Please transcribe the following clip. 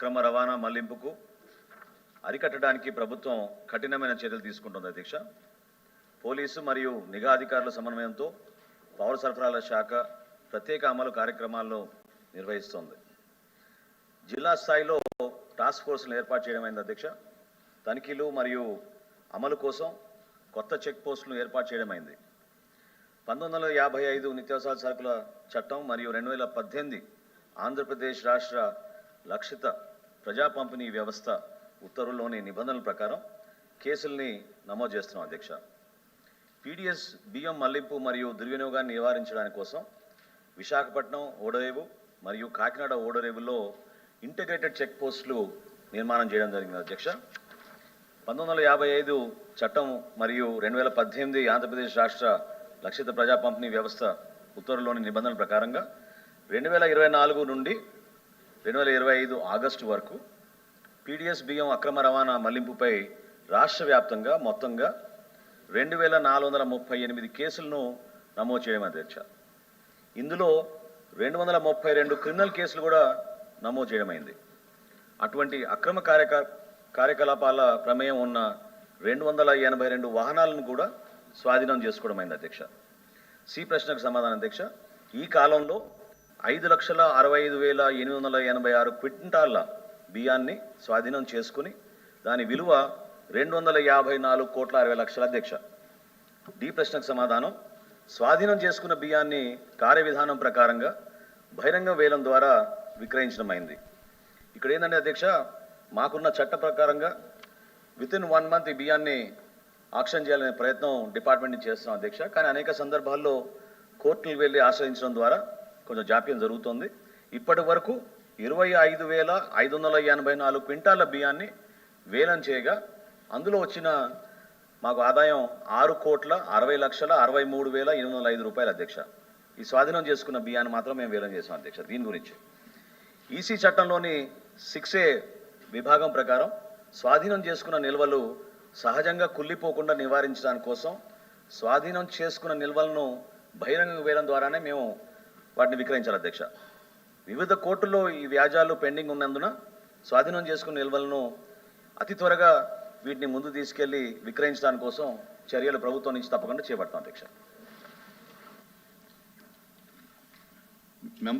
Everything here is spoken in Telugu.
అక్రమ రవాణా మళ్లింపుకు అరికట్టడానికి ప్రభుత్వం కఠినమైన చర్యలు తీసుకుంటుంది అధ్యక్ష. పోలీసు మరియు నిఘా అధికారుల సమన్వయంతో పౌర సరఫరాల శాఖ ప్రత్యేక అమలు కార్యక్రమాలను నిర్వహిస్తోంది. జిల్లా స్థాయిలో టాస్క్ ఫోర్స్ను ఏర్పాటు చేయడమైంది అధ్యక్ష. తనిఖీలు మరియు అమలు కోసం కొత్త చెక్ పోస్టులను ఏర్పాటు చేయడమైంది. 1955 నిత్యావసర సరుకుల చట్టం మరియు 2018 ఆంధ్రప్రదేశ్ రాష్ట్ర లక్షిత ప్రజా పంపిణీ వ్యవస్థ ఉత్తర్వుల్లోని నిబంధనల ప్రకారం కేసుల్ని నమోదు చేస్తున్నాం అధ్యక్ష. పీడీఎస్ బియ్యం మళ్లింపు మరియు దుర్వినియోగాన్ని నివారించడానికి కోసం విశాఖపట్నం ఓడరేవు మరియు కాకినాడ ఓడరేవుల్లో ఇంటిగ్రేటెడ్ చెక్ పోస్టులు నిర్మాణం చేయడం జరిగింది అధ్యక్ష. 1955 చట్టం మరియు 2018 ఆంధ్రప్రదేశ్ రాష్ట్ర లక్షిత ప్రజా పంపిణీ వ్యవస్థ ఉత్తర్వుల్లోని నిబంధనల ప్రకారంగా 2024 నుండి 2025 ఆగస్టు వరకు పీడీఎస్ బియ్యం అక్రమ రవాణా మళ్లింపుపై రాష్ట్ర వ్యాప్తంగా మొత్తంగా 2438 కేసులను నమోదు చేయడం అధ్యక్ష. ఇందులో 232 క్రిమినల్ కేసులు కూడా నమోదు చేయడమైంది. అటువంటి అక్రమ కార్యకలాపాల ప్రమేయం ఉన్న 282 వాహనాలను కూడా స్వాధీనం చేసుకోవడమైంది అధ్యక్ష. సి ప్రశ్నకు సమాధానం అధ్యక్ష. ఈ కాలంలో 5,65,886 క్వింటాళ్ల బియ్యాన్ని స్వాధీనం చేసుకుని దాని విలువ 254 కోట్ల 60 లక్షల అధ్యక్ష. డి ప్రశ్నకు సమాధానం. స్వాధీనం చేసుకున్న బియ్యాన్ని కార్యవిధానం ప్రకారంగా బహిరంగ వేలం ద్వారా విక్రయించడమైంది. ఇక్కడ ఏంటంటే అధ్యక్ష, మాకున్న చట్ట ప్రకారంగా వితిన్ 1 మంత్ ఈ బియ్యాన్ని ఆక్షన్ చేయాలనే ప్రయత్నం డిపార్ట్మెంట్ నుంచి చేస్తున్నాం అధ్యక్ష. కానీ అనేక సందర్భాల్లో కోర్టులకు వెళ్ళి ఆశ్రయించడం ద్వారా కొంచెం జాప్యం జరుగుతుంది. ఇప్పటి వరకు 25,584 క్వింటాల బియ్యాన్ని వేలం చేయగా అందులో వచ్చిన మాకు ఆదాయం 6,60,63,805 రూపాయలు అధ్యక్ష. ఈ స్వాధీనం చేసుకున్న బియ్యాన్ని మాత్రం మేము వేలం చేసాం అధ్యక్ష. దీని గురించి ఈసీ చట్టంలోని 6A విభాగం ప్రకారం స్వాధీనం చేసుకున్న నిల్వలు సహజంగా కుళ్ళిపోకుండా నివారించడానికి కోసం స్వాధీనం చేసుకున్న నిల్వలను బహిరంగ వేలం ద్వారానే మేము వాటిని విక్రయించాలి అధ్యక్ష. వివిధ కోర్టుల్లో ఈ వ్యాజ్యాలు పెండింగ్ ఉన్నందున స్వాధీనం చేసుకున్న నిల్వలను అతి త్వరగా వీటిని ముందు తీసుకెళ్లి విక్రయించడానికి కోసం చర్యలు ప్రభుత్వం నుంచి తప్పకుండా చేపడతాం అధ్యక్ష.